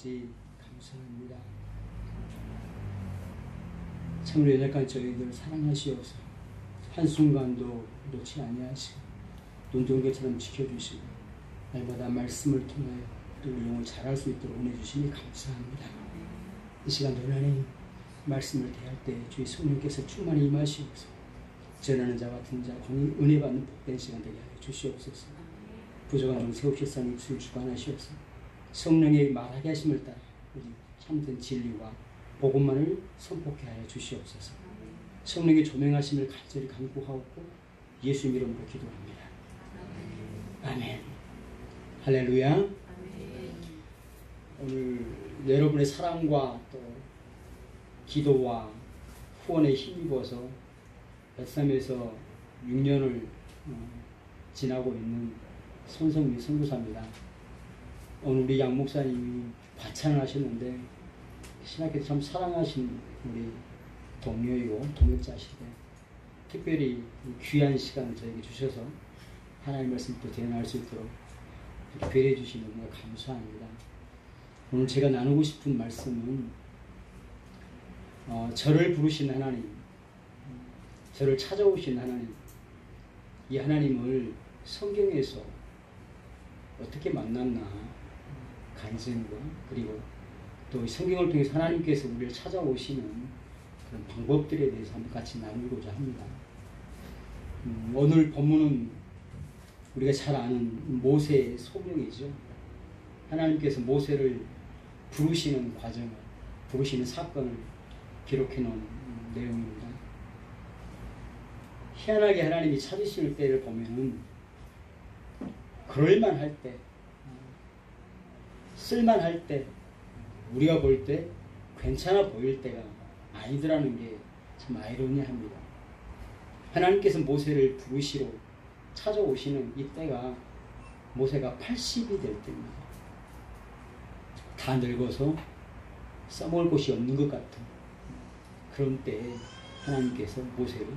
아버지 감사합니다. 참으로 연약한 저희들 사랑하시옵소서. 한순간도 놓지 아니하시고 눈동자처럼 지켜주시고 날마다 말씀을 통하여 우리 영을 잘할 수 있도록 은혜 주시니 감사합니다. 이 시간도 하나님 말씀을 대할 때 주의 성령께서 충만히 임하시옵소서. 전하는 자 같은 자 은혜 받는 복된 시간 되게 하여 주시옵소서. 부족한 종 세우실사님 입술 주관하시옵소서. 성령의 말하게 하심을 따라 우리 참된 진리와 복음만을 선포케 하여 주시옵소서. 성령의 조명하심을 간절히 간구하옵고 예수 이름으로 기도합니다. 아멘. 할렐루야. 아멘. 오늘 여러분의 사랑과 또 기도와 후원에 힘입어서 베삼에서 6년을 지나고 있는 손성민 선교사입니다. 오늘 우리 양 목사님이 과찬을 하셨는데 신학교에서 참 사랑하신 우리 동료이고 동역자시대 특별히 귀한 시간을 저에게 주셔서 하나님의 말씀을 또 대변할 수 있도록 배려해 주시는 너무 감사합니다. 오늘 제가 나누고 싶은 말씀은 저를 부르신 하나님, 저를 찾아오신 하나님, 이 하나님을 성경에서 어떻게 만났나 간증과 그리고 또 성경을 통해서 하나님께서 우리를 찾아오시는 그런 방법들에 대해서 한번 같이 나누고자 합니다. 오늘 본문은 우리가 잘 아는 모세의 소명이죠. 하나님께서 모세를 부르시는 과정을, 부르시는 사건을 기록해 놓은 내용입니다. 희한하게 하나님이 찾으실 때를 보면은 그럴만할 때, 쓸만할 때, 우리가 볼 때 괜찮아 보일 때가 아니더라는 게 참 아이러니합니다. 하나님께서 모세를 부르시러 찾아오시는 이때가 모세가 80이 될 때입니다. 다 늙어서 써먹을 곳이 없는 것 같은 그런 때에 하나님께서 모세를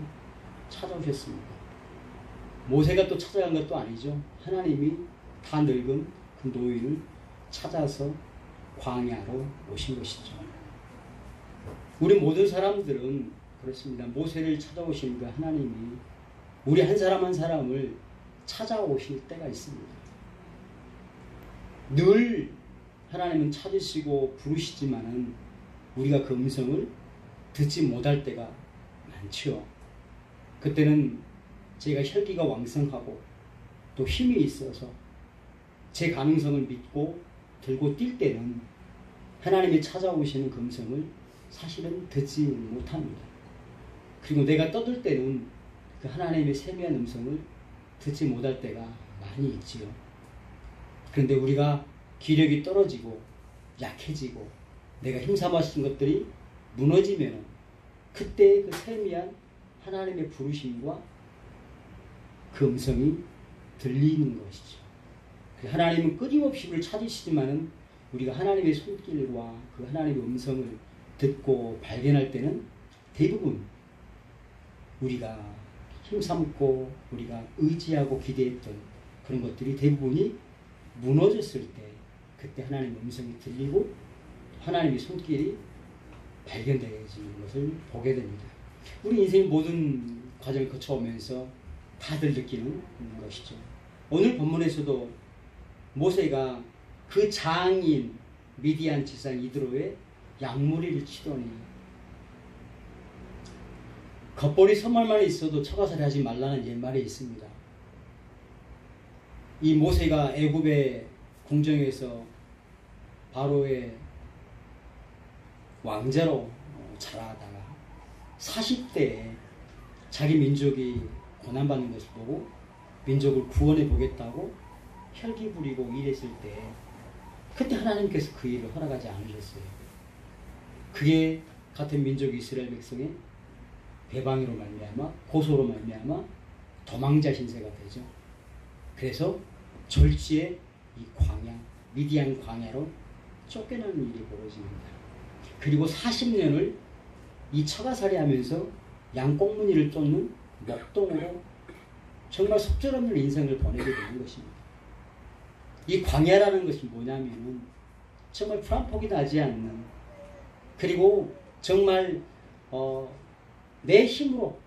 찾아오셨습니다. 모세가 또 찾아간 것도 아니죠. 하나님이 다 늙은 그 노인을 찾아서 광야로 오신 것이죠. 우리 모든 사람들은 그렇습니다. 모세를 찾아오신 그 하나님이 우리 한 사람 한 사람을 찾아오실 때가 있습니다. 늘 하나님은 찾으시고 부르시지만은 우리가 그 음성을 듣지 못할 때가 많죠. 그때는 제가 혈기가 왕성하고 또 힘이 있어서 제 가능성을 믿고 들고 뛸 때는 하나님이 찾아오시는 그 음성을 사실은 듣지 못합니다. 그리고 내가 떠들 때는 그 하나님의 세미한 음성을 듣지 못할 때가 많이 있지요. 그런데 우리가 기력이 떨어지고 약해지고 내가 힘삼았던 것들이 무너지면 그때 그 세미한 하나님의 부르심과 그 음성이 들리는 것이죠. 하나님은 끊임없이 우리를 찾으시지만은 우리가 하나님의 손길과 그 하나님의 음성을 듣고 발견할 때는 대부분 우리가 힘삼고 우리가 의지하고 기대했던 그런 것들이 대부분이 무너졌을 때 그때 하나님의 음성이 들리고 하나님의 손길이 발견되어지는 것을 보게 됩니다. 우리 인생의 모든 과정을 거쳐오면서 다들 느끼는 것이죠. 오늘 본문에서도 모세가 그 장인 미디안 지상 이드로의 양무리를 치더니 겉벌이 선말만 있어도 처가살이 하지 말라는 옛말이 있습니다. 이 모세가 애굽의 궁정에서 바로의 왕자로 자라다가 40대에 자기 민족이 고난받는 것을 보고 민족을 구원해 보겠다고 혈기 부리고 일했을 때 그때 하나님께서 그 일을 허락하지 않으셨어요. 그게 같은 민족 이스라엘 백성의 배방으로 말미암아 고소로 말미암아 도망자 신세가 되죠. 그래서 졸지에 이 광야 미디안 광야로 쫓겨나는 일이 벌어집니다. 그리고 40년을 이 처가살이 하면서 양꽁무니를 쫓는 목동으로 정말 속절없는 인생을 보내게 되는 것입니다. 이 광야라는 것이 뭐냐면은 정말 불안폭이 나지 않는, 그리고 정말 내 힘으로,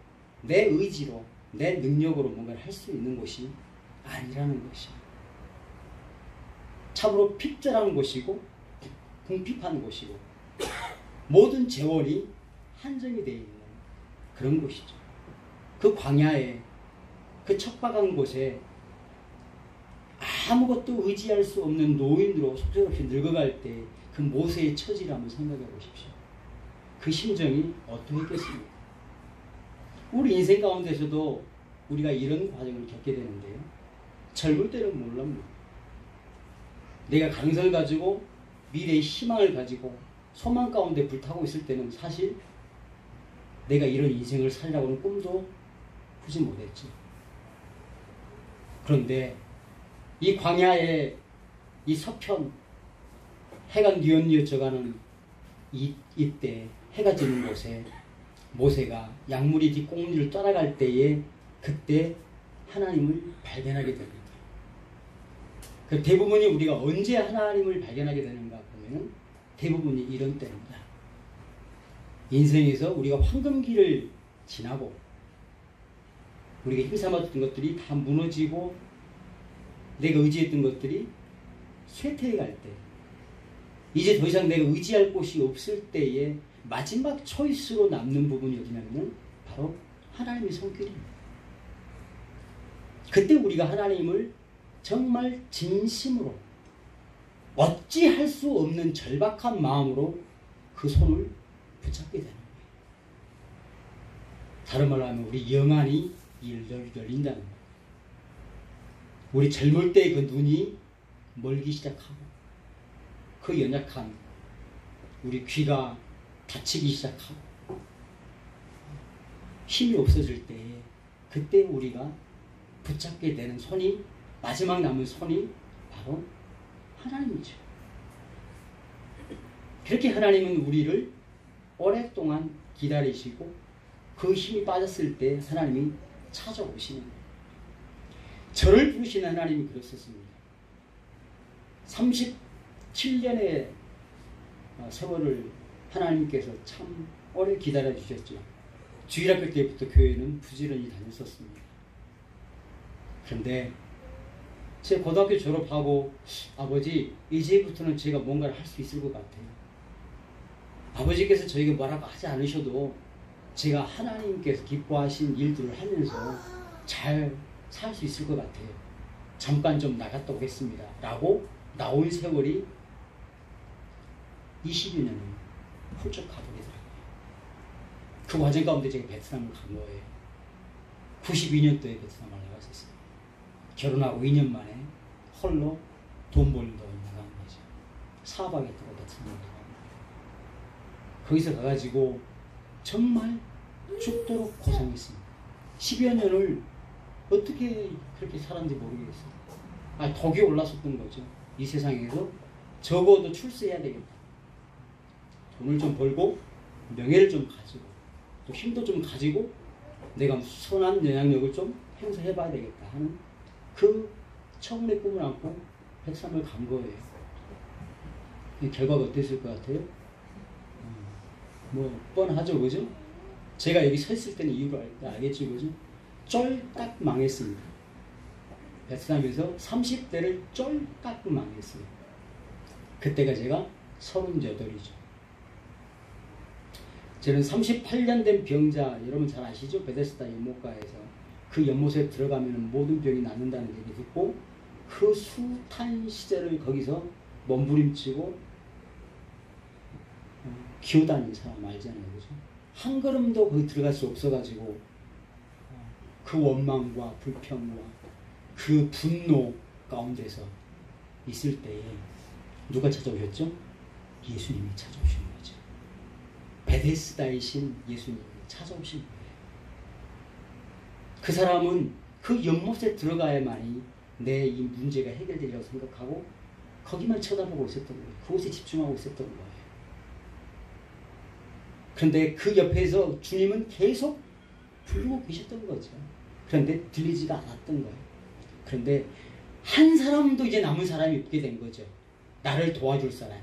내 의지로, 내 능력으로 뭔가를 할 수 있는 곳이 아니라는 것이 참으로 핍절한 곳이고 궁핍한 곳이고 모든 재원이 한정이 되어 있는 그런 곳이죠. 그 광야에, 그 척박한 곳에 아무것도 의지할 수 없는 노인으로 속절없이 늙어갈 때 그 모세의 처지를 한번 생각해 보십시오. 그 심정이 어떠했겠습니까? 우리 인생 가운데서도 우리가 이런 과정을 겪게 되는데요. 젊을 때는 몰랍니다. 내가 가능성을 가지고 미래의 희망을 가지고 소망 가운데 불타고 있을 때는 사실 내가 이런 인생을 살려고는 꿈도 꾸지 못했죠. 그런데 이 광야의 이 서편 해가 뉘엿뉘엿져가는 이때 해가 지는 곳에 모세가 양무리 뒷공문을 따라갈 때에 그때 하나님을 발견하게 됩니다. 그 대부분이 우리가 언제 하나님을 발견하게 되는가 보면 대부분이 이런 때입니다. 인생에서 우리가 황금기를 지나고 우리가 힘삼았던 것들이 다 무너지고 내가 의지했던 것들이 쇠퇴해 갈 때, 이제 더 이상 내가 의지할 곳이 없을 때에 마지막 초이스로 남는 부분이 어디냐면 바로 하나님의 손길입니다. 그때 우리가 하나님을 정말 진심으로 어찌할 수 없는 절박한 마음으로 그 손을 붙잡게 되는 거예요. 다른 말로 하면 우리 영안이 열린다는 거예요. 우리 젊을 때 그 눈이 멀기 시작하고 그 연약한 우리 귀가 다치기 시작하고 힘이 없어질 때에 그때 우리가 붙잡게 되는 손이, 마지막 남은 손이 바로 하나님이죠. 그렇게 하나님은 우리를 오랫동안 기다리시고 그 힘이 빠졌을 때 하나님이 찾아오시는 거예요. 저를 부르시는 하나님이 그랬었습니다. 37년의 세월을 하나님께서 참 오래 기다려주셨죠. 주일학교 때부터 교회는 부지런히 다녔었습니다. 그런데 제 고등학교 졸업하고 아버지 이제부터는 제가 뭔가를 할 수 있을 것 같아요. 아버지께서 저에게 뭐라고 하지 않으셔도 제가 하나님께서 기뻐하신 일들을 하면서 잘 살 수 있을 것 같아요. 잠깐 좀 나갔다 오겠습니다. 라고 나온 세월이 20여 년을 훌쩍 가버리더라고요. 그 과정 가운데 제가 베트남을 간 거예요. 92년도에 베트남을 나갔었어요. 결혼하고 2년 만에 홀로 돈 벌러 나간 거죠. 사박했다고 베트남을 나간 거예요. 거기서 가가지고 정말 죽도록 고생했습니다. 10여 년을 어떻게 그렇게 살았는지 모르겠어요. 독이 올랐었던 거죠. 이 세상에서 적어도 출세해야 되겠다. 돈을 좀 벌고 명예를 좀 가지고 또 힘도 좀 가지고 내가 선한 영향력을 좀 행사해봐야 되겠다 하는 그 처음의 꿈을 안고 베트남을 간 거예요. 결과가 어땠을 것 같아요? 뭐 뻔하죠, 그죠? 제가 여기 서 있을 때는 이유를 알겠죠, 그죠? 쫄딱 망했습니다. 베트남에서 30대를 쫄딱 망했어요. 그때가 제가 38이죠. 저는 38년 된 병자, 여러분 잘 아시죠? 베데스다 연못가에서 그 연못에 들어가면 모든 병이 낫는다는 얘기 듣고 그 숱한 시절을 거기서 몸부림치고 기어다닌 사람 알잖아요, 그죠? 한 걸음도 거기 들어갈 수 없어가지고 그 원망과 불평과 그 분노 가운데서 있을 때에 누가 찾아오셨죠? 예수님이 찾아오신 거죠. 베데스다이신 예수님이 찾아오신 거예요. 그 사람은 그 연못에 들어가야만이 내 이 문제가 해결되리라고 생각하고 거기만 쳐다보고 있었던 거예요. 그곳에 집중하고 있었던 거예요. 그런데 그 옆에서 주님은 계속 부르고 계셨던 거죠. 그런데 들리지가 않았던 거예요. 그런데 한 사람도 이제 남은 사람이 없게 된 거죠. 나를 도와줄 사람이.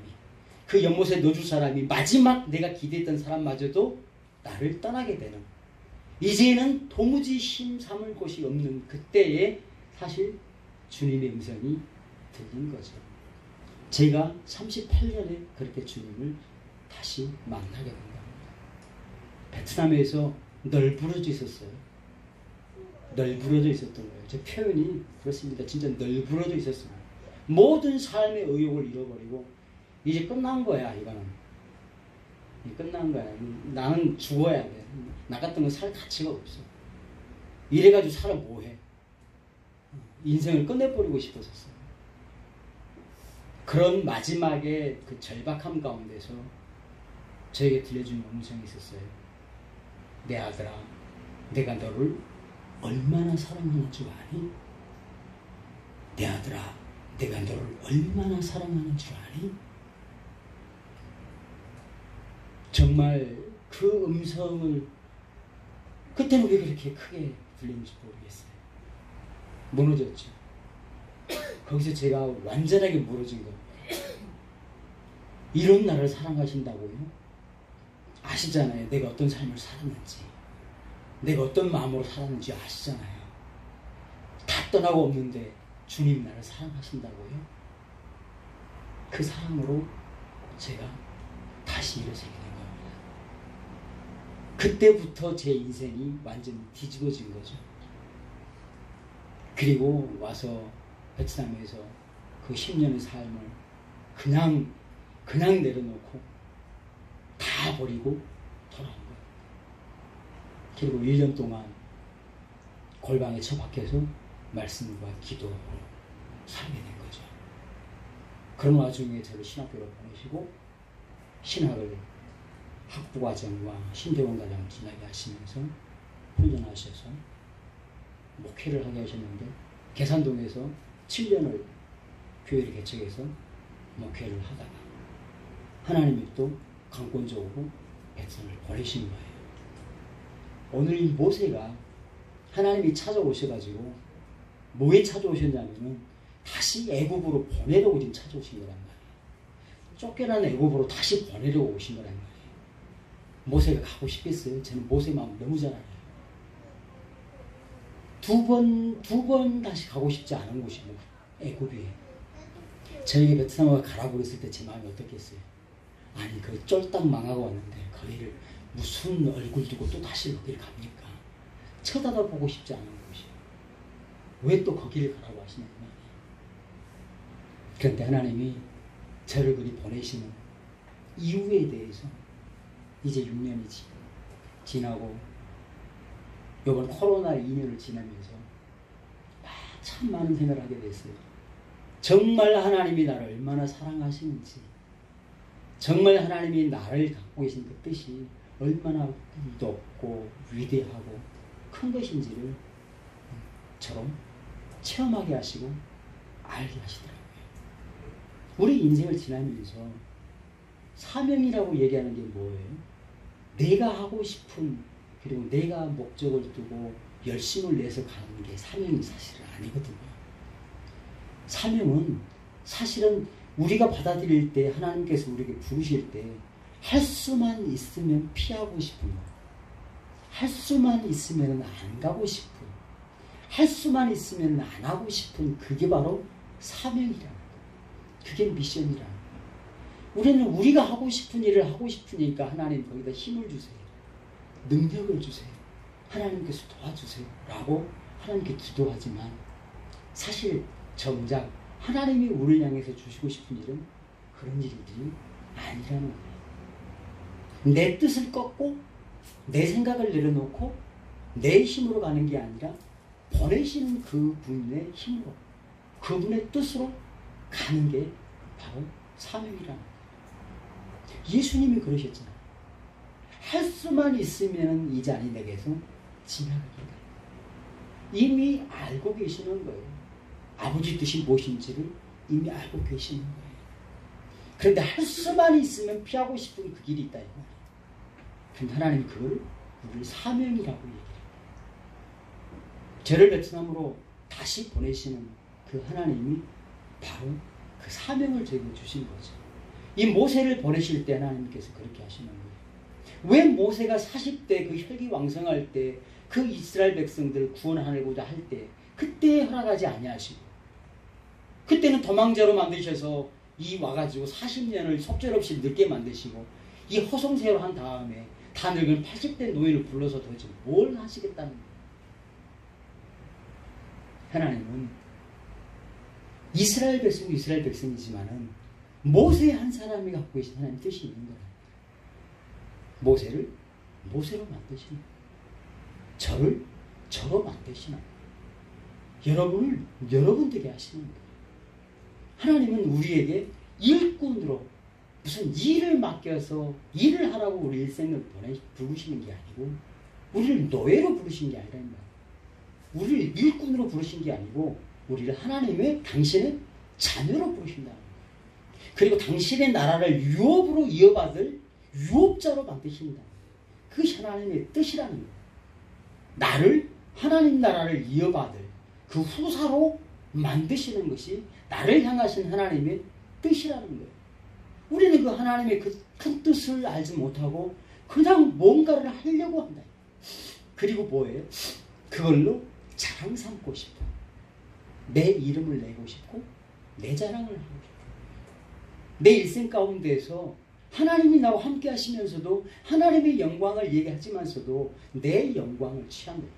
그 연못에 넣어줄 사람이 마지막 내가 기대했던 사람마저도 나를 떠나게 되는, 이제는 도무지 힘 삼을 곳이 없는 그때에 사실 주님의 음성이 들린 거죠. 제가 38년에 그렇게 주님을 다시 만나게 된 겁니다. 베트남에서 널브러져 있었어요. 널브러져 있었던 거예요. 제 표현이 그렇습니다. 진짜 널브러져 있었어요. 모든 삶의 의욕을 잃어버리고 이제 끝난 거야. 이거는 끝난 거야. 나는 죽어야 돼. 나 같은 건 살 가치가 없어. 이래가지고 살아 뭐해. 인생을 끝내버리고 싶었었어요. 그런 마지막에 그 절박함 가운데서 저에게 들려준 음성이 있었어요. 내 아들아, 내가 너를 얼마나 사랑하는 줄 아니? 내 아들아, 내가 너를 얼마나 사랑하는 줄 아니? 정말 그 음성을 그때는 왜 그렇게 크게 들리는지 모르겠어요. 무너졌죠. 거기서 제가 완전하게 무너진 거예요. 이런 나를 사랑하신다고요? 아시잖아요. 내가 어떤 삶을 살았는지, 내가 어떤 마음으로 살았는지 아시잖아요. 다 떠나고 없는데 주님 나를 사랑하신다고요? 그 사랑으로 제가 다시 일어서게 된 겁니다. 그때부터 제 인생이 완전히 뒤집어진 거죠. 그리고 와서 베트남에서 그 10년의 삶을 그냥 내려놓고 다 버리고 돌아온 거예요. 그리고 1년 동안 골방에 처박혀서 말씀과 기도로 살게 된 거죠. 그런 와중에 저를 신학교로 보내시고 신학을 학부과정과 신대원 과정을 진학에 하시면서 훈련하셔서 목회를 하게 하셨는데, 계산동에서 7년을 교회를 개척해서 목회를 하다가 하나님이 또 강권적으로 백성을 보내신 거예요. 오늘 이 모세가 하나님이 찾아오셔가지고 뭐에 찾아오셨냐면은 다시 애굽으로 보내려고 지금 찾아오신 거란 말이에요. 쫓겨난 애굽으로 다시 보내려고 오신 거란 말이에요. 모세가 가고 싶겠어요? 저는 모세 마음 너무 잘 알아요. 두 번 다시 가고 싶지 않은 곳이 애굽이에요. 저에게 베트남에 가라고 그랬을 때 제 마음이 어떻겠어요? 아니 그 쫄딱 망하고 왔는데 거기를 무슨 얼굴 두고 또 다시 거기를 갑니까? 쳐다보고 싶지 않은 곳이에요. 왜 또 거기를 가라고 하시냐고 말이에요. 그런데 하나님이 저를 그리 보내시는 이유에 대해서 이제 6년이 지나고 이번 코로나 2년을 지나면서 참 많은 생각을 하게 됐어요. 정말 하나님이 나를 얼마나 사랑하시는지, 정말 하나님이 나를 갖고 계신 그 뜻이 얼마나 높고 위대하고 큰 것인지를 처럼 체험하게 하시고 알게 하시더라고요. 우리 인생을 지나면서 사명이라고 얘기하는 게 뭐예요? 내가 하고 싶은, 그리고 내가 목적을 두고 열심을 내서 가는 게 사명이 사실은 아니거든요. 사명은 사실은 우리가 받아들일 때, 하나님께서 우리에게 부르실 때 할 수만 있으면 피하고 싶은 거, 할 수만 있으면 안 가고 싶은, 할 수만 있으면 안 하고 싶은, 그게 바로 사명이라는 거예요. 그게 미션이라는 거예요. 우리는 우리가 하고 싶은 일을 하고 싶으니까 하나님 거기다 힘을 주세요. 능력을 주세요. 하나님께서 도와주세요. 라고 하나님께 기도하지만 사실 정작 하나님이 우리를 향해서 주시고 싶은 일은 그런 일들이 아니라는 거예요. 내 뜻을 꺾고 내 생각을 내려놓고 내 힘으로 가는 게 아니라 보내시는 그 분의 힘으로, 그분의 뜻으로 가는 게 바로 사명이라는 거예요. 예수님이 그러셨잖아요. 할 수만 있으면 이 잔이 내게서 지나가리라. 이미 알고 계시는 거예요. 아버지 뜻이 무엇인지를 이미 알고 계시는 거예요. 그런데 할 수만 있으면 피하고 싶은 그 길이 있다. 그런데 하나님이 그걸 우리 사명이라고 얘기해요. 저를 베트남으로 다시 보내시는 그 하나님이 바로 그 사명을 저에게 주신 거죠. 이 모세를 보내실 때 하나님께서 그렇게 하시는 거예요. 왜 모세가 40대 그 혈기왕성할 때 그 이스라엘 백성들을 구원하고자 할 때 그때 허락하지 아니하시고 그때는 도망자로 만드셔서 이 와가지고 40년을 속절없이 늙게 만드시고 이 허송세로 한 다음에 다 늙은 80대 노인을 불러서 도대체 뭘 하시겠다는 거예요. 하나님은 이스라엘 백성이지만은 모세 한 사람이 갖고 계신 하나님 뜻이 있는 거예요. 모세를 모세로 만드시는 거예요. 저를 저로 만드시는 거예요. 여러분을 여러분들이 하시는 거예요. 하나님은 우리에게 일꾼으로 무슨 일을 맡겨서 일을 하라고 우리 일생을 부르시는 게 아니고 우리를 노예로 부르신 게 아니라 우리를 일꾼으로 부르신 게 아니고 우리를 하나님의 당신의 자녀로 부르신다는 거예요. 그리고 당신의 나라를 유업으로 이어받을 유업자로 만드신다. 그것이 하나님의 뜻이라는 거예요. 나를 하나님 나라를 이어받을 그 후사로 만드시는 것이 나를 향하신 하나님의 뜻이라는 거예요. 우리는 그 하나님의 그 큰 뜻을 알지 못하고 그냥 뭔가를 하려고 한다. 그리고 뭐예요? 그걸로 자랑 삼고 싶어. 내 이름을 내고 싶고 내 자랑을 하고 싶어. 내 일생 가운데에서 하나님이 나와 함께 하시면서도 하나님의 영광을 얘기하지만서도 내 영광을 취한 거예요.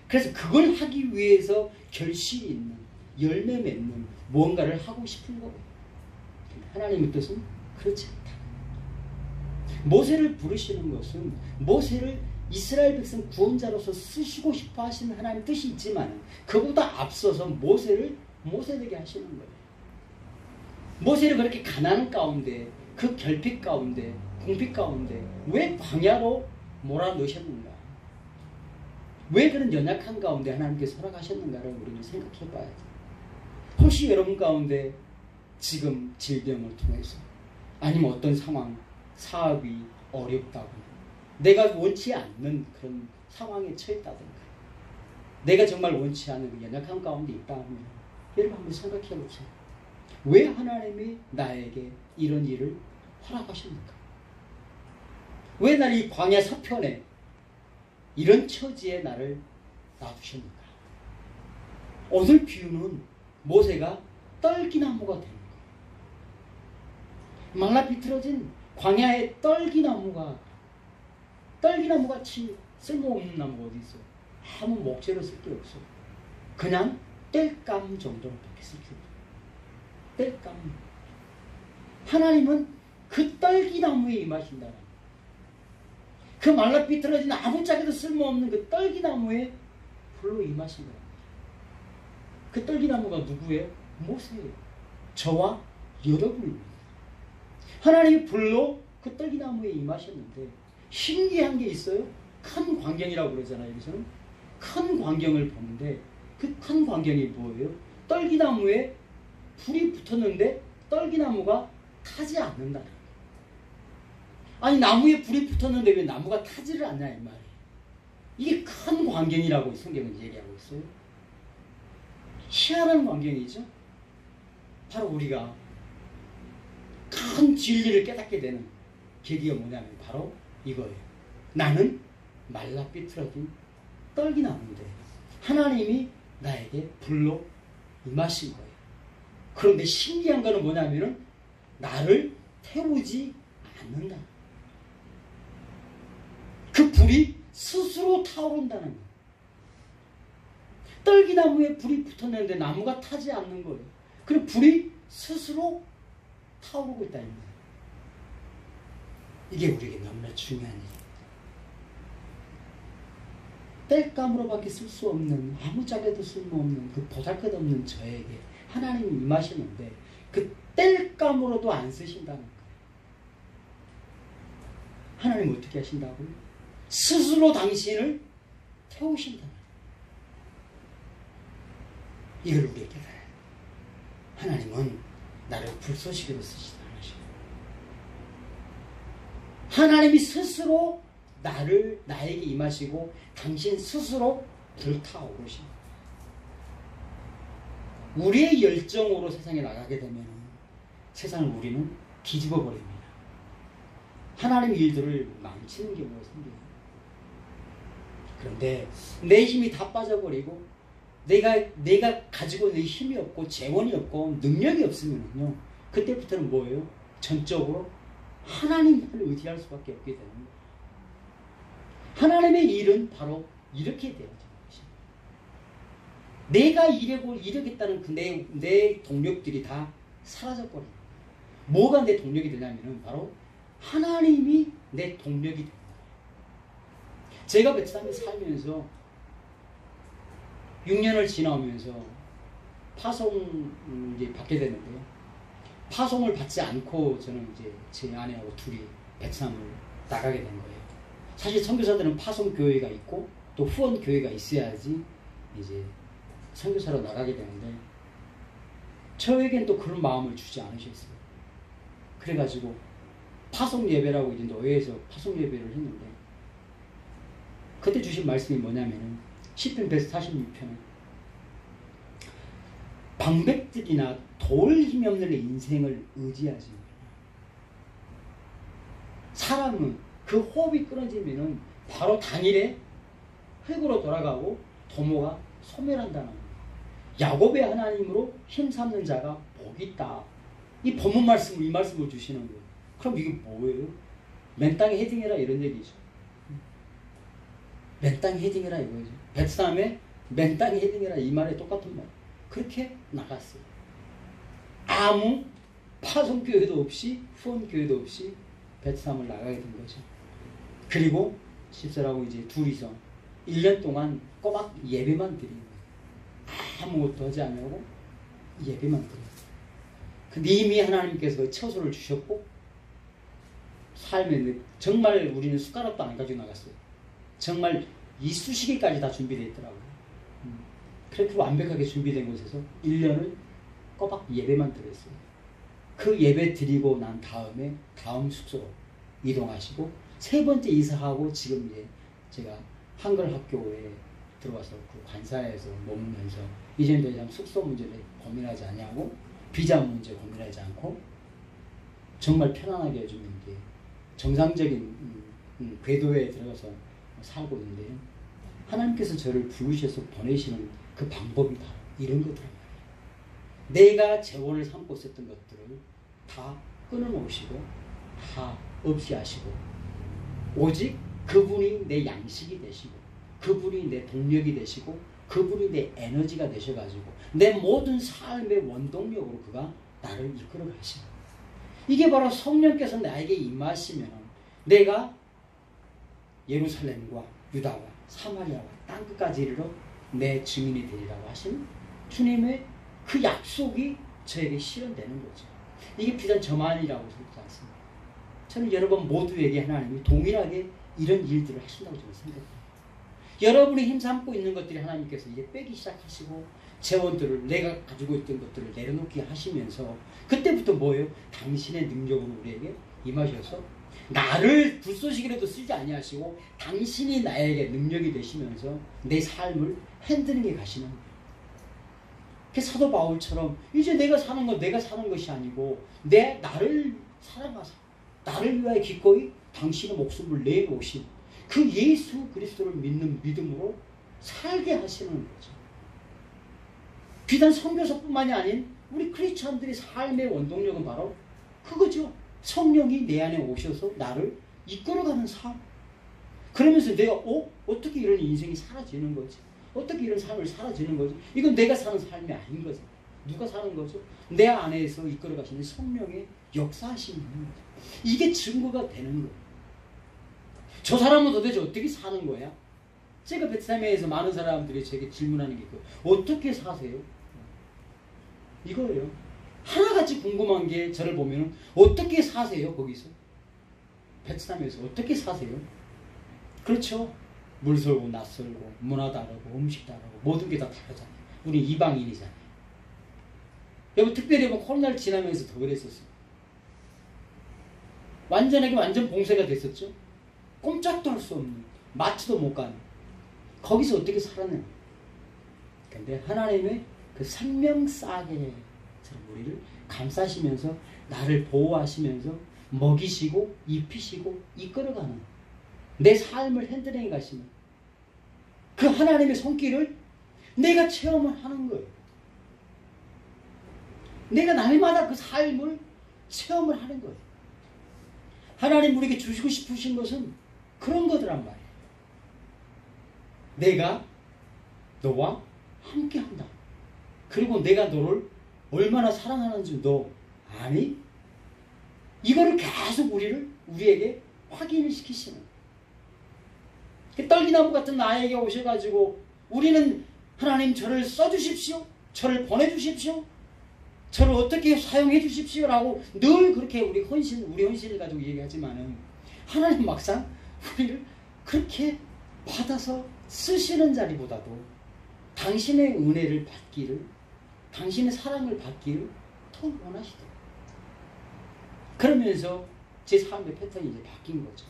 그래서 그걸 하기 위해서 결실이 있는 열매 맺는 무언가를 하고 싶은 거예요. 하나님의 뜻은 그렇지 않다. 모세를 부르시는 것은 모세를 이스라엘 백성 구원자로서 쓰시고 싶어 하시는 하나님의 뜻이 있지만 그보다 앞서서 모세를 모세되게 하시는 거예요. 모세를 그렇게 가난 가운데 그 결핍 가운데 궁핍 가운데 왜 광야로 몰아넣으셨는가? 왜 그런 연약한 가운데 하나님께서 허락하셨는가를 우리는 생각해 봐야 돼요. 혹시 여러분 가운데 지금 질병을 통해서 아니면 어떤 상황, 사업이 어렵다거나 내가 원치 않는 그런 상황에 처했다든가 내가 정말 원치 않는 그 연약한 가운데 있다면 여러분 한번 생각해 보세요. 왜 하나님이 나에게 이런 일을 허락하십니까? 왜 나를 이 광야 서편에 이런 처지에 나를 놔두십니까? 오늘 비유는 모세가 떨기나무가 되는 거예요. 말라 비틀어진 광야의 떨기나무같이 쓸모없는 나무가 어디 있어요? 아무 목재로 쓸 게 없어. 그냥 땔감 정도로밖에 쓸 게 없어. 땔감. 하나님은 그 떨기나무에 임하신다. 그 말라 비틀어진 아무짝에도 쓸모없는 그 떨기나무에 불로 임하신다. 그 떨기나무가 누구예요? 모세예요. 저와 여러분입니다. 하나님이 불로 그 떨기나무에 임하셨는데 신기한 게 있어요. 큰 광경이라고 그러잖아요. 여기서는 큰 광경을 보는데 그 큰 광경이 뭐예요? 떨기나무에 불이 붙었는데 떨기나무가 타지 않는다. 아니 나무에 불이 붙었는데 왜 나무가 타지를 않냐 이 말이에요. 이게 큰 광경이라고 성경은 얘기하고 있어요. 희한한 광경이죠. 바로 우리가 큰 진리를 깨닫게 되는 계기가 뭐냐면 바로 이거예요. 나는 말라 비틀어진 떨기나무인데 하나님이 나에게 불로 임하신 거예요. 그런데 신기한 거는 뭐냐면은 나를 태우지 않는다. 그 불이 스스로 타오른다는 거예요. 떨기나무에 불이 붙었는데 나무가 타지 않는 거예요. 그리고 불이 스스로 타오르고 있다는 거예요. 이게 우리에게 너무나 중요한 일이에요. 땔감으로밖에 쓸 수 없는 아무짝에도 쓸모없는 그 보잘것없는 저에게 하나님이 임하시는데 그 땔감으로도 안 쓰신다는 거예요. 하나님은 어떻게 하신다고요? 스스로 당신을 태우신다. 이걸 우리에게 깨달아야 돼요. 하나님은 나를 불쏘시개로 쓰시지 않으시고 하나님이 스스로 나에게 임하시고 당신 스스로 불타오르십니다. 우리의 열정으로 세상에 나가게 되면 세상을 우리는 뒤집어 버립니다. 하나님의 일들을 망치는 경우가 생겨요. 그런데 내 힘이 다 빠져버리고 내가 가지고 있는 힘이 없고 재원이 없고 능력이 없으면요, 그때부터는 뭐예요? 전적으로 하나님을 의지할 수밖에 없게 되는 거예요. 하나님의 일은 바로 이렇게 되어지는 것입니다. 내가 이러겠다는 내 동력들이 다 사라져버려요. 뭐가 내 동력이 되냐면은 바로 하나님이 내 동력이 됩니다. 제가 베트남에 살면서 6년을 지나오면서 파송 이제 받게 되는데요. 파송을 받지 않고 저는 이제 제 아내하고 둘이 베트남을 나가게 된 거예요. 사실 선교사들은 파송 교회가 있고 또 후원 교회가 있어야지 이제 선교사로 나가게 되는데 저에겐 또 그런 마음을 주지 않으셨어요. 그래가지고 파송 예배라고 이제 노예에서 파송 예배를 했는데 그때 주신 말씀이 뭐냐면은 시편 146편은 방백들이나 돌 힘이 없는 인생을 의지하지 마라. 사람은 그 호흡이 끊어지면은 바로 당일에 흙으로 돌아가고 도모가 소멸한다는 거예요. 야곱의 하나님으로 힘삼는 자가 복이 있다. 이 본문 말씀을 이 말씀을 주시는 거예요. 그럼 이게 뭐예요? 맨 땅에 헤딩해라 이런 얘기죠. 맨 땅에 헤딩해라 이거죠. 베트남에 맨 땅에 헤딩해라 이 말에 똑같은 말. 그렇게 나갔어요. 아무 파송교회도 없이 후원교회도 없이 베트남을 나가게 된 거죠. 그리고 집사람하고 이제 둘이서 1년 동안 꼬박 예배만 드린 거예요. 아무것도 하지 않냐고 예배만 드려요. 근데 이미 하나님께서 처소를 주셨고 삶에 정말 우리는 숟가락도 안 가지고 나갔어요. 정말 이쑤시개까지 다 준비되어 있더라고요. 그렇게 완벽하게 준비된 곳에서 1년을 꼬박 예배만 드렸어요. 그 예배 드리고 난 다음에 다음 숙소로 이동하시고 세 번째 이사하고 지금 이제 제가 한글 학교에 들어와서 그 관사에서 머물면서 이제는 더 이상 숙소 문제를 고민하지 않냐고 비자 문제 고민하지 않고 정말 편안하게 해주는 게 정상적인 궤도에 들어가서 살고 있는데 하나님께서 저를 부르셔서 보내시는 그 방법이 다 이런 거더라고요. 내가 재원을 삼고 있었던 것들을 다 끊어놓으시고 다 없이 하시고 오직 그분이 내 양식이 되시고 그분이 내 동력이 되시고 그분이 내 에너지가 되셔가지고 내 모든 삶의 원동력으로 그가 나를 이끌어 가시고 이게 바로 성령께서 나에게 임하시면 내가 예루살렘과 유다와 사마리아와 땅끝까지 이르러 내 증인이 되리라고 하신 주님의 그 약속이 저에게 실현되는 거죠. 이게 비단 저만이라고 생각하지 않습니다. 저는 여러분 모두에게 하나님이 동일하게 이런 일들을 하신다고 저는 생각합니다. 여러분이 힘삼고 있는 것들이 하나님께서 이제 빼기 시작하시고 재원들을 내가 가지고 있던 것들을 내려놓게 하시면서 그때부터 뭐예요? 당신의 능력으로 우리에게 임하셔서 나를 불쏘시기라도 쓰지 아니하시고 당신이 나에게 능력이 되시면서 내 삶을 핸드링해 가시는 거예요. 사도 바울처럼 이제 내가 사는 건 내가 사는 것이 아니고 나를 사랑하사 나를 위하여 기꺼이 당신의 목숨을 내놓으신 그 예수 그리스도를 믿는 믿음으로 살게 하시는 거죠. 비단 선교사뿐만이 아닌 우리 크리스찬들의 삶의 원동력은 바로 그거죠. 성령이 내 안에 오셔서 나를 이끌어가는 삶. 그러면서 내가 어떻게 이런 인생이 사라지는 거지? 어떻게 이런 삶을 살아지는 거지? 이건 내가 사는 삶이 아닌 거죠. 누가 사는 거죠? 내 안에서 이끌어가시는 성령의 역사하심이 있는 거죠. 이게 증거가 되는 거예요. 저 사람은 도대체 어떻게 사는 거야? 제가 베트남에서 많은 사람들이 제게 질문하는 게 있고 어떻게 사세요? 이거예요. 하나같이 궁금한 게 저를 보면 어떻게 사세요? 거기서 베트남에서 어떻게 사세요? 그렇죠. 물설고 낯설고 문화 다르고 음식 다르고 모든 게 다 다르잖아요. 우리 이방인이잖아요. 여러분 특별히 코로나를 지나면서 더 그랬었어요. 완전 봉쇄가 됐었죠. 꼼짝도 할 수 없는 마트도 못 가는 거기서 어떻게 살았느냐. 근데 하나님의 그 생명 싸게처럼 우리를 감싸시면서 나를 보호하시면서 먹이시고 입히시고 이끌어가는 내 삶을 핸들링 가시는 그 하나님의 손길을 내가 체험을 하는 거예요. 내가 날마다 그 삶을 체험을 하는 거예요. 하나님 우리에게 주시고 싶으신 것은 그런 거더란 말이에요. 내가 너와 함께한다. 그리고 내가 너를 얼마나 사랑하는지 너 아니? 이거를 계속 우리에게 확인을 시키시는 떨기나무 같은 나에게 오셔가지고 우리는 하나님 저를 써주십시오. 저를 보내주십시오. 저를 어떻게 사용해 주십시오. 라고 늘 그렇게 우리 헌신을 가지고 얘기하지만은 하나님 막상 우리를 그렇게 받아서 쓰시는 자리보다도 당신의 은혜를 받기를, 당신의 사랑을 받기를 더 원하시더라고요. 그러면서 제 삶의 패턴이 이제 바뀐 거죠.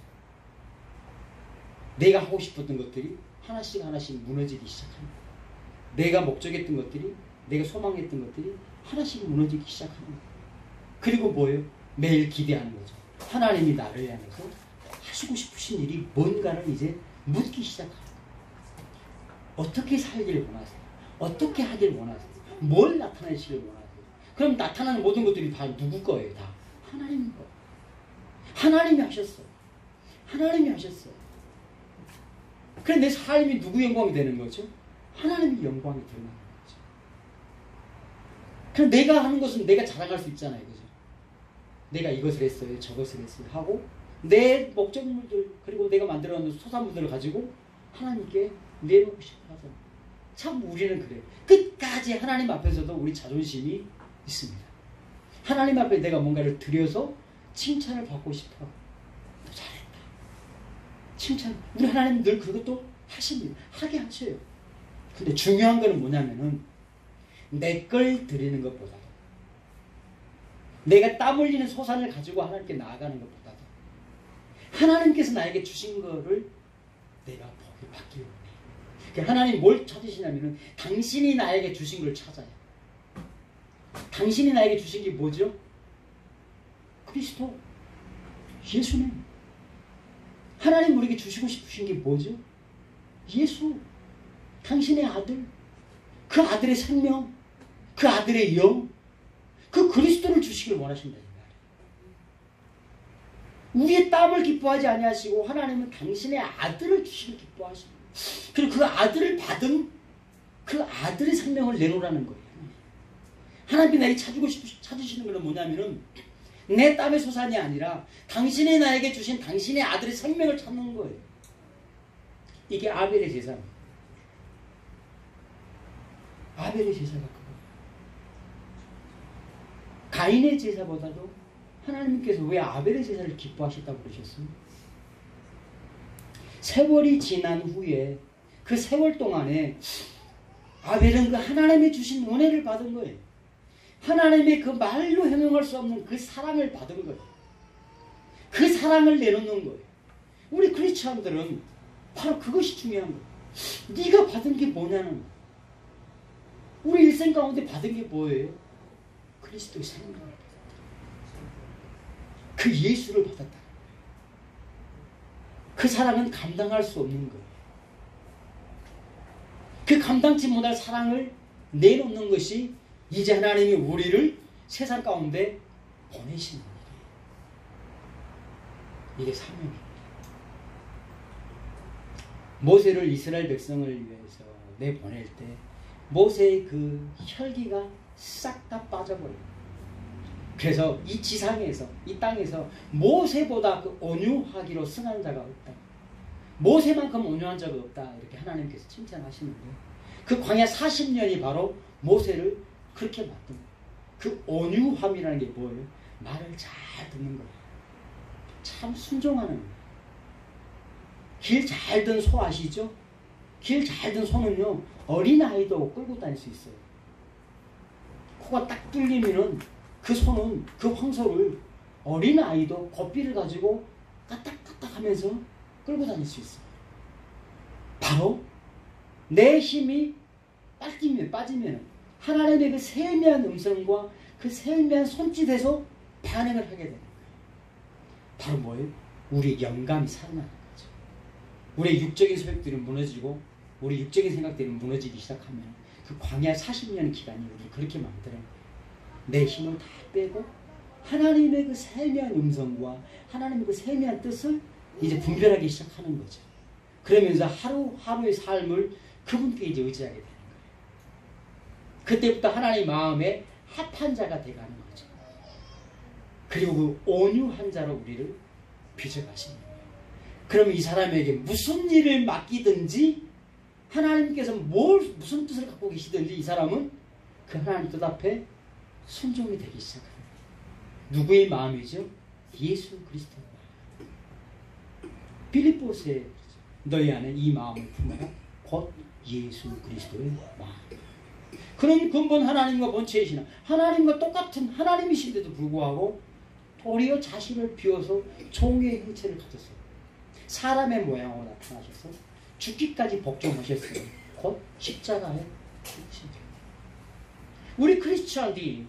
내가 하고 싶었던 것들이 하나씩 무너지기 시작합니다. 내가 목적했던 것들이, 내가 소망했던 것들이 하나씩 무너지기 시작합니다. 그리고 뭐예요? 매일 기대하는 거죠. 하나님이 나를 향해서 하시고 싶으신 일이 뭔가를 이제 묻기 시작합니다. 어떻게 살기를 원하세요? 어떻게 하길 원하세요? 뭘 나타내시길 원하세요? 그럼 나타나는 모든 것들이 다 누구 거예요? 다 하나님 거예요. 하나님이 하셨어요. 하나님이 하셨어요. 그럼 내 삶이 누구 영광이 되는 거죠? 하나님의 영광이 드러나는 거죠. 그럼 내가 하는 것은 내가 자랑할 수 있잖아요. 그죠? 내가 이것을 했어요. 저것을 했어요. 하고 내 목적물들 그리고 내가 만들어 놓은 소산물들을 가지고 하나님께 내놓고 싶어 하잖아요. 참 우리는 그래요. 끝까지 하나님 앞에서도 우리 자존심이 있습니다. 하나님 앞에 내가 뭔가를 드려서 칭찬을 받고 싶어. 잘했다. 칭찬. 우리 하나님 늘 그것도 하십니다. 하게 하셔요. 근데 중요한 거는 뭐냐면은 내 걸 드리는 것보다도 내가 땀 흘리는 소산을 가지고 하나님께 나아가는 것보다도 하나님께서 나에게 주신 거를 내가 복을 받기 원해요. 그러니까 하나님 뭘 찾으시냐면은 당신이 나에게 주신 걸 찾아요. 당신이 나에게 주신 게 뭐죠? 그리스도, 예수님. 하나님 우리에게 주시고 싶으신 게 뭐죠? 예수, 당신의 아들, 그 아들의 생명, 그 아들의 영, 그 그리스도를 주시길 원하신다. 우리의 땀을 기뻐하지 아니하시고 하나님은 당신의 아들을 주시길 기뻐하십니다. 그리고 그 아들을 받은 그 아들의 생명을 내놓으라는 거예요. 하나님이 나에게 찾으시는 것은 뭐냐면은 내 땀의 소산이 아니라 당신이 나에게 주신 당신의 아들의 생명을 찾는 거예요. 이게 아벨의 제사입니다. 아벨의 제사가 그거예요. 가인의 제사보다도 하나님께서 왜 아벨의 제사를 기뻐하셨다고 그러셨어요? 세월이 지난 후에 그 세월 동안에 아벨은 그 하나님이 주신 은혜를 받은 거예요. 하나님의 그 말로 형용할 수 없는 그 사랑을 받은 거예요. 그 사랑을 내놓는 거예요. 우리 크리스찬들은 바로 그것이 중요한 거예요. 네가 받은 게 뭐냐는 거예요. 우리 일생 가운데 받은 게 뭐예요? 그리스도의 생명을 받았다. 그 예수를 받았다. 그 사랑은 감당할 수 없는 거예요. 그 감당치 못할 사랑을 내놓는 것이 이제 하나님이 우리를 세상 가운데 보내시는 거예요. 이게 사명입니다. 모세를 이스라엘 백성을 위해서 내보낼 때 모세의 그 혈기가 싹 다 빠져버려요. 그래서 이 지상에서, 이 땅에서 모세보다 그 온유하기로 승한 자가 없다. 모세만큼 온유한 자가 없다. 이렇게 하나님께서 칭찬하시는데 그 광야 40년이 바로 모세를 그렇게 만든 거예요. 그 온유함이라는 게 뭐예요? 말을 잘 듣는 거예요. 참 순종하는 거예요. 길 잘 든 소 아시죠? 길 잘 든 소는요, 어린아이도 끌고 다닐 수 있어요. 코가 딱 뚫리면은 그 소는 그 황소를 어린아이도 고삐를 가지고 까딱까딱 하면서 끌고 다닐 수 있어요. 바로 내 힘이 빠지면 하나님의 그 세미한 음성과 그 세미한 손짓에서 반응을 하게 되는 거예요. 바로 뭐예요? 우리의 영감이 살아나는 거죠. 우리의 육적인 소욕들이 무너지고 우리 육적인 생각들이 무너지기 시작하면 그 광야 40년 기간이 우리를 그렇게 만들어요. 내 힘을 다 빼고 하나님의 그 세미한 음성과 하나님의 그 세미한 뜻을 이제 분별하기 시작하는 거죠. 그러면서 하루하루의 삶을 그분께 이제 의지하게 되는 거예요. 그때부터 하나님 마음에 합한 자가 돼가는 거죠. 그리고 그 온유한 자로 우리를 빚어가시는 거예요. 그럼 이 사람에게 무슨 일을 맡기든지 하나님께서 무슨 뜻을 갖고 계시든지 이 사람은 그 하나님 뜻 앞에 순종이 되기 시작합니다. 누구의 마음이죠? 예수 그리스도의 마음. 빌립보서에 너희 안에 이 마음을 품어라. 곧 예수 그리스도의 마음. 그런 근본 하나님과 본체이시나 하나님과 똑같은 하나님이신데도 불구하고 도리어 자신을 비워서 종의 형체를 가졌어요. 사람의 모양으로 나타나셔서 죽기까지 복종하셨어요. 곧 십자가에 죽으시죠. 우리 크리스천들이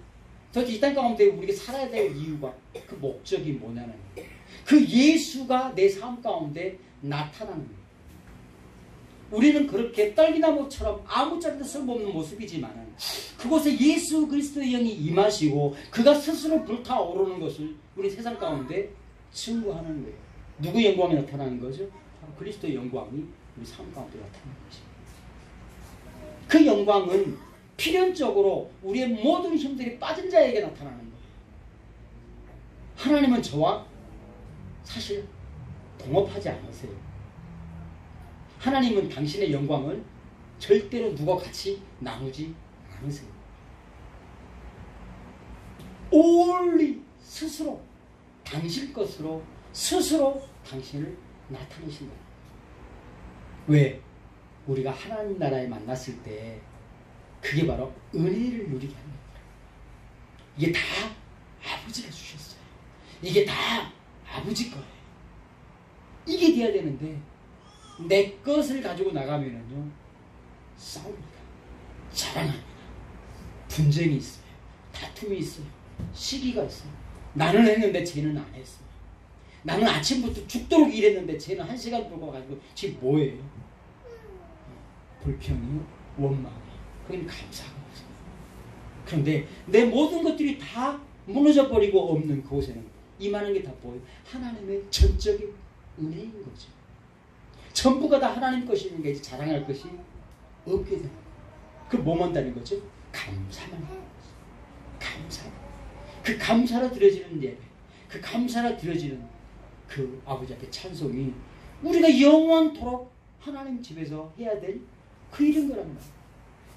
도대체 이 땅 가운데 우리가 살아야 될 이유가 그 목적이 뭐냐는 거예요. 그 예수가 내 삶 가운데 나타나는 거예요. 우리는 그렇게 떨기나무처럼 아무짝에도 쓸모없는 모습이지만 그곳에 예수 그리스도의 영이 임하시고 그가 스스로 불타오르는 것을 우리 세상 가운데 증거하는 거예요. 누구 영광이 나타나는 거죠? 바로 그리스도의 영광이 우리 삶 가운데 나타나는 것입니다. 그 영광은 필연적으로 우리의 모든 힘들이 빠진 자에게 나타나는 거예요. 하나님은 저와 사실 동업하지 않으세요. 하나님은 당신의 영광을 절대로 누가 같이 나누지 않으세요. 올리 스스로 당신 것으로 스스로 당신을 나타내신다. 왜? 우리가 하나님 나라에 만났을 때 그게 바로 은혜를 누리게 합니다. 이게 다 아버지가 주셨어요. 이게 다 아버지 거예요. 이게 돼야 되는데 내 것을 가지고 나가면은요 싸웁니다. 자랑합니다. 분쟁이 있어요. 다툼이 있어요. 시기가 있어요. 나는 했는데 쟤는 안 했어요. 나는 아침부터 죽도록 일했는데 쟤는 1시간 돌고 가지고 지금 뭐예요? 불평이요, 원망이요. 그건 감사가 없어요. 그런데 내 모든 것들이 다 무너져 버리고 없는 그곳에는 임하는 게 다 뭐예요? 하나님의 전적인 은혜인 거죠. 전부가 다 하나님 것이는 게 자랑할 것이 없게 되는 거예요. 그 뭐만 다는 거죠? 감사만 하는 거죠. 감사. 그 감사로 드려지는 예배, 그 감사로 드려지는 그 아버지 앞에 찬송이 우리가 영원토록 하나님 집에서 해야 될 그 일인 거란 말이에요.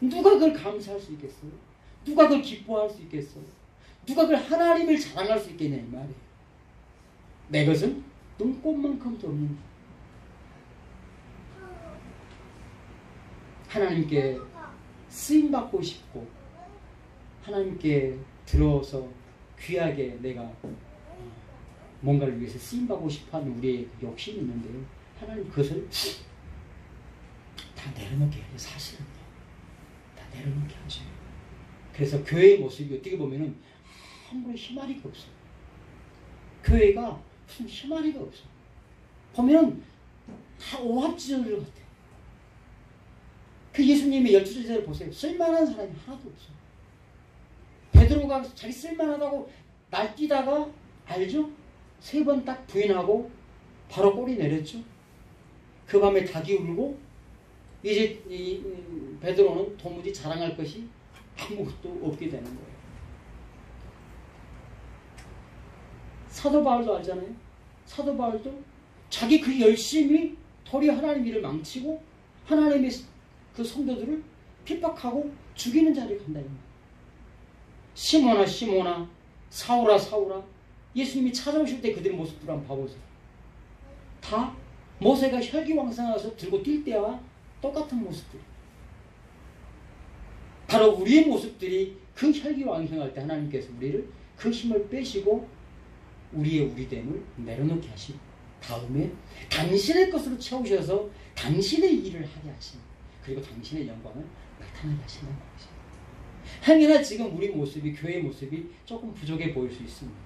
누가 그걸 감사할 수 있겠어요? 누가 그걸 기뻐할 수 있겠어요? 누가 그걸 하나님을 자랑할 수 있겠냐 이 말이에요. 내 것은 눈꽃만큼도 없는 하나님께 쓰임받고 싶고 하나님께 들어서 귀하게 내가 뭔가를 위해서 쓰임받고 싶어하는 우리의 욕심이 있는데 하나님 그것을 다 내려놓게 해요. 사실은요. 다 내려놓게 하죠. 그래서 교회의 모습이 어떻게 보면은 아무런 희마리가 없어요. 교회가 무슨 희마리가 없어요. 보면 다 오합지졸 같아요. 그 예수님의 12제자를 보세요. 쓸만한 사람이 하나도 없어요. 베드로가 자기 쓸만하다고 날뛰다가 알죠? 3번 딱 부인하고 바로 꼬리 내렸죠. 그 밤에 닭이 울고 이제 이 베드로는 도무지 자랑할 것이 아무것도 없게 되는 거예요. 사도 바울도 알잖아요. 사도 바울도 자기 그 열심히 도리어 하나님 일을 망치고 하나님의 그 성도들을 핍박하고 죽이는 자리에 간다. 시몬아 시몬아 사울아 사울아 예수님이 찾아오실 때 그들의 모습들을 한번 봐보세요. 다 모세가 혈기왕성해서 들고 뛸 때와 똑같은 모습들. 바로 우리의 모습들이 그 혈기왕성할 때 하나님께서 우리를 그 힘을 빼시고 우리의 우리됨을 내려놓게 하시고 다음에 당신의 것으로 채우셔서 당신의 일을 하게 하시고 그리고 당신의 영광을 나타나게 하신다는 것입니다. 행여나 지금 우리 모습이 교회의 모습이 조금 부족해 보일 수 있습니다.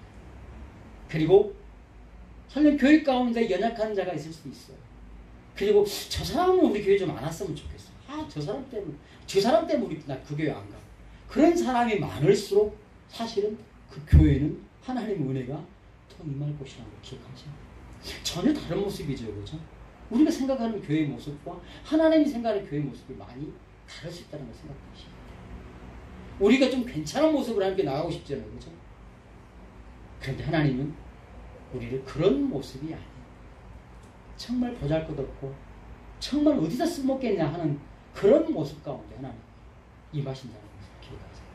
그리고 설령 교회 가운데 연약한 자가 있을 수 있어요. 그리고 저 사람은 우리 교회 좀 안 왔으면 좋겠어. 저 사람 때문에 우리 나 그 교회 안 가. 그런 사람이 많을수록 사실은 그 교회는 하나님의 은혜가 더 임할 곳이라는 걸 기억하셔야 돼요. 전혀 다른 모습이죠. 그렇죠? 우리가 생각하는 교회의 모습과 하나님이 생각하는 교회의 모습이 많이 다를 수 있다는 걸 생각하셔야 돼요. 우리가 좀 괜찮은 모습으로 함께 나가고 싶잖아요. 그렇죠? 그런데 하나님은 우리를 그런 모습이 아니에요. 정말 보잘것없고 정말 어디다 써먹겠냐 하는 그런 모습 가운데 하나님 임하신다는 것을 기억하세요.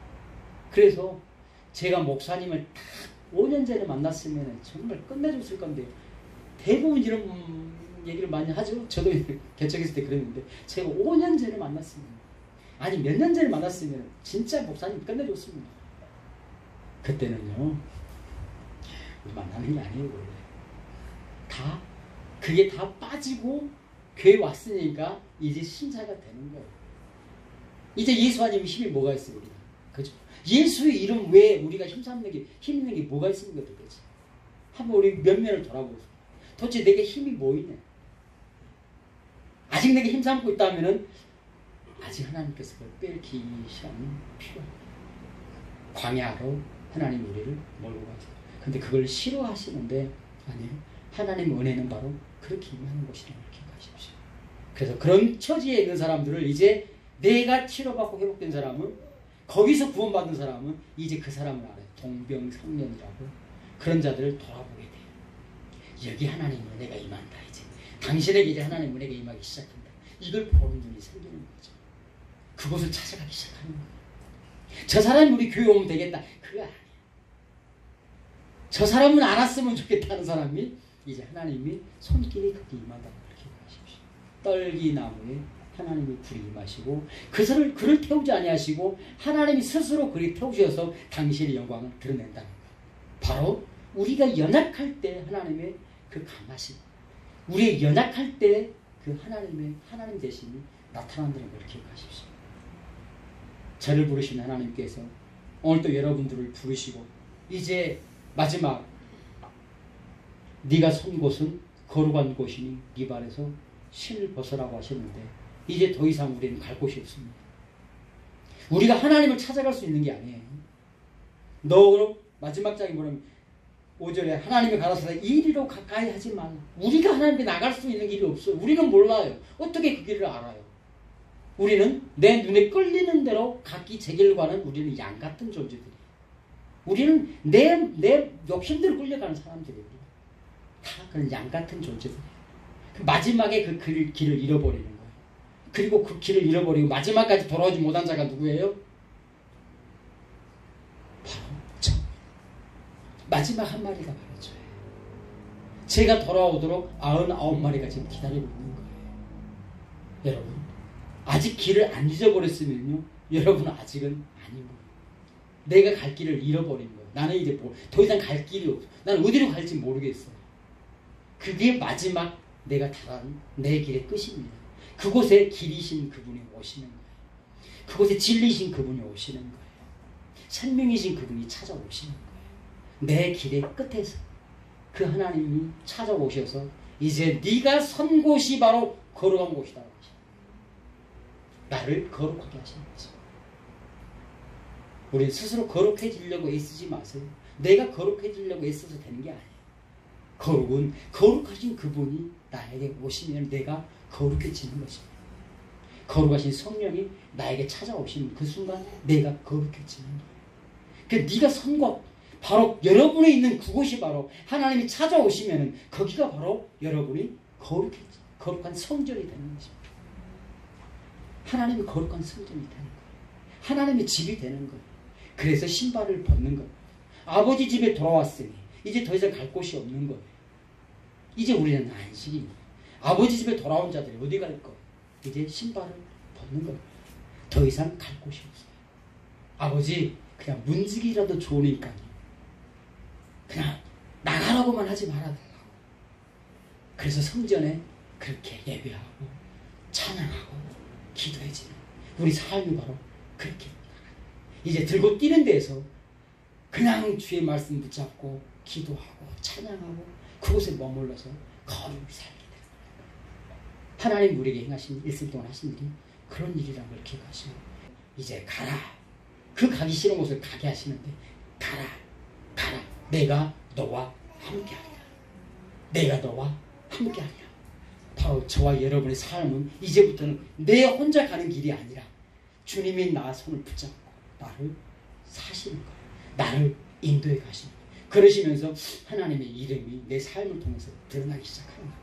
그래서 제가 목사님을 딱 5년 전에 만났으면 정말 끝내줬을 건데요. 대부분 이런 얘기를 많이 하죠. 저도 개척했을 때 그랬는데 제가 5년 전에 만났으면 아니 몇 년 전에 만났으면 진짜 목사님 끝내줬습니다. 그때는요. 우리 만나는 게 아니에요. 원래. 그게 다 빠지고 교회 왔으니까 이제 신자가 되는 거예요. 이제 예수 아니면 힘이 뭐가 있어요, 우리가. 그죠? 예수의 이름 외에 우리가 힘있는 게 뭐가 있습니까, 도대체? 한번 우리 면면을 돌아보세요. 도대체 내게 힘이 뭐 있네? 아직 내게 힘 삼고 있다면은 아직 하나님께서 그걸 뺄기 시간이 필요합니다. 광야로 하나님 우리를 몰고 가세요. 근데 그걸 싫어하시는데 아니에요. 하나님 은혜는 바로 그렇게 임하는 것이라는 걸 기억하십시오. 그래서 그런 처지에 있는 사람들을 이제 내가 치료받고 회복된 사람은 거기서 구원받은 사람은 이제 그 사람을 알아요. 동병상련이라고 그런 자들을 돌아보게 돼요. 여기 하나님 은혜가 임한다. 이제 당신에게 이제 하나님 은혜가 임하기 시작한다. 이걸 보는 눈이 생기는 거죠. 그곳을 찾아가기 시작하는 거예요. 저 사람이 우리 교회 오면 되겠다. 그거 아니에요. 저 사람은 안 왔으면 좋겠다는 사람이 이제 하나님이 손길이 거기 임하다고 기억하십시오. 떨기나무에 하나님이 불이 임하시고 그를 태우지 아니하시고 하나님이 스스로 그를 태우셔서 당신의 영광을 드러낸다는 거예요. 바로 우리가 연약할 때 하나님의 그 강하심, 우리의 연약할 때 그 하나님 대신이 나타난다는 걸 기억하십시오. 저를 부르신 하나님께서 오늘 또 여러분들을 부르시고 이제 마지막 네가 선 곳은 거룩한 곳이니 네 발에서 신을 벗으라고 하셨는데 이제 더 이상 우리는 갈 곳이 없습니다. 우리가 하나님을 찾아갈 수 있는 게 아니에요. 너 마지막 장에 보면 5절에 하나님이 가라사대 이리로 가까이 하지 말라. 우리가 하나님께 나갈 수 있는 길이 없어요. 우리는 몰라요. 어떻게 그 길을 알아요? 우리는 내 눈에 끌리는 대로 각기 제 길 가는 우리는 양 같은 존재들이에요. 우리는 내 욕심대로 끌려가는 사람들이에요. 다 그런 양 같은 존재들이에요. 마지막에 그 길을 잃어버리는 거예요. 그리고 그 길을 잃어버리고 마지막까지 돌아오지 못한 자가 누구예요? 바로 저. 마지막 한 마리가 바로 저예요. 제가 돌아오도록 99마리가 지금 기다리고 있는 거예요. 여러분 아직 길을 안 잊어버렸으면요 여러분은 아직은 아닌 거예요. 내가 갈 길을 잃어버린 거예요. 나는 이제 더 이상 갈 길이 없어. 나는 어디로 갈지 모르겠어요. 그게 마지막 내가 달한 내 길의 끝입니다. 그곳에 길이신 그분이 오시는 거예요. 그곳에 진리신 그분이 오시는 거예요. 생명이신 그분이 찾아오시는 거예요. 내 길의 끝에서 그 하나님이 찾아오셔서 이제 네가 선 곳이 바로 거룩한 곳이다. 나를 거룩하게 하시는 거죠. 우리는 스스로 거룩해지려고 애쓰지 마세요. 내가 거룩해지려고 애써서 되는 게 아니에요. 거룩은 거룩하신 그분이 나에게 오시면 내가 거룩해지는 것입니다. 거룩하신 성령이 나에게 찾아오시는 그 순간 내가 거룩해지는 거예요. 그러니까 네가 선 곳, 바로 여러분이 있는 그곳이 바로 하나님이 찾아오시면 거기가 바로 여러분이 거룩한 성전이 되는 것입니다. 하나님이 거룩한 성전이 되는 거예요. 하나님의 집이 되는 거예요. 그래서 신발을 벗는 거예요. 아버지 집에 돌아왔으니 이제 더 이상 갈 곳이 없는 거예요. 이제 우리는 안식입니다. 아버지 집에 돌아온 자들이 어디 갈 거예요? 이제 신발을 벗는 거예요. 더 이상 갈 곳이 없어요. 아버지 그냥 문지기라도 좋으니까요. 그냥 나가라고만 하지 말아달라고. 그래서 성전에 그렇게 예배하고 찬양하고 기도해지는 우리 삶이 바로 그렇게 이제 들고 뛰는 데서 그냥 주의 말씀 붙잡고 기도하고 찬양하고 그곳에 머물러서 거룩을 살게 되는 거예요. 하나님 우리에게 행하신 일생 동안 하신 일이 그런 일이라는 걸 기억하시고 이제 가라. 그 가기 싫은 곳을 가게 하시는데 가라. 내가 너와 함께하리라. 내가 너와 함께하리라. 바로 저와 여러분의 삶은 이제부터는 내 혼자 가는 길이 아니라 주님이 나 손을 붙잡고 나를 사시는 거예요. 나를 인도해 가시는 거예요. 그러시면서 하나님의 이름이 내 삶을 통해서 드러나기 시작하는 거예요.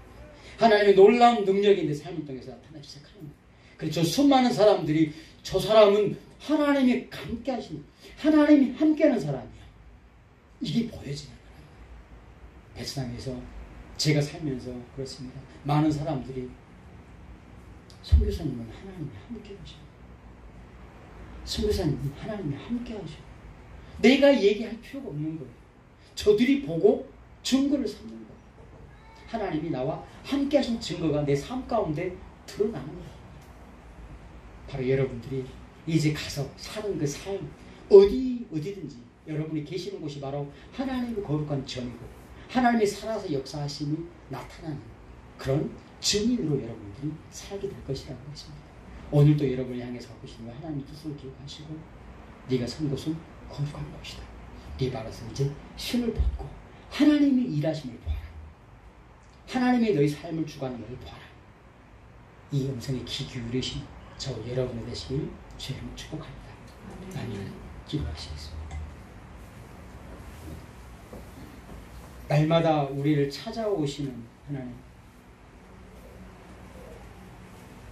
하나님의 놀라운 능력이 내 삶을 통해서 나타나기 시작하는 거예요. 그래서 저 수많은 사람들이 저 사람은 하나님이 함께 하시는, 하나님이 함께하는 사람이야. 이게 보여지는 거예요. 베트남에서 제가 살면서 그렇습니다. 많은 사람들이 선교사님은 하나님이 함께 하셔. 선교사님은 하나님이 함께 하셔. 내가 얘기할 필요가 없는 거예요. 저들이 보고 증거를 삼는 거예요. 하나님이 나와 함께 하신 증거가 내 삶 가운데 드러나는 거예요. 바로 여러분들이 이제 가서 사는 그 삶, 어디든지 여러분이 계시는 곳이 바로 하나님의 거룩한 전이고 하나님이 살아서 역사하심이 나타나는 그런 증인으로 여러분들이 살게 될 것이라는 것입니다. 오늘도 여러분을 향해서 하고 계시는 하나님의 뜻을 기억하시고 네가 선 곳은 거룩한 곳이다. 네 발에서 이제 신을 벗고 하나님이 일하심을 보아라. 하나님이 너희 삶을 주관하는 것을 보아라. 이 음성에 귀 기울이신 저 여러분이 되시길 주의 이름으로 축복합니다. 아멘. 기도하시겠습니다. 날마다 우리를 찾아오시는 하나님,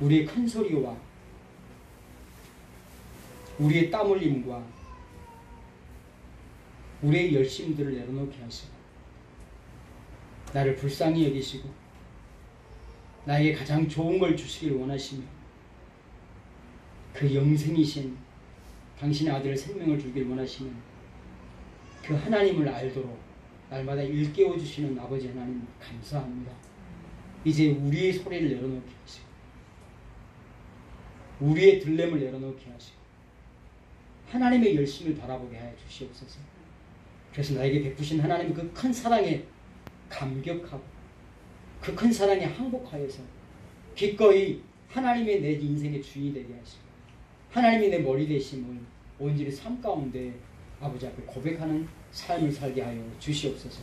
우리의 큰 소리와 우리의 땀 흘림과 우리의 열심들을 내려놓게 하시고 나를 불쌍히 여기시고 나에게 가장 좋은 걸 주시길 원하시며 그 영생이신 당신의 아들의 생명을 주길 원하시는 그 하나님을 알도록 날마다 일깨워 주시는 아버지 하나님 감사합니다. 이제 우리의 소리를 내려놓게 하시고 우리의 들램을 내려놓게 하시고 하나님의 열심을 바라보게 하여 주시옵소서. 그래서 나에게 베푸신 하나님의 그 큰 사랑에 감격하고 그 큰 사랑에 항복하여서 기꺼이 하나님의 내 인생의 주인이 되게 하시고 하나님이 내 머리 되심을 온전히 삶 가운데 아버지 앞에 고백하는 삶을 살게 하여 주시옵소서.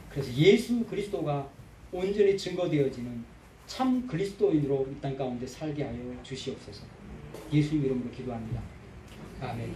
그래서 예수 그리스도가 온전히 증거되어지는 참 그리스도인으로 이 땅 가운데 살게 하여 주시옵소서. 예수님 이름으로 기도합니다. 아멘.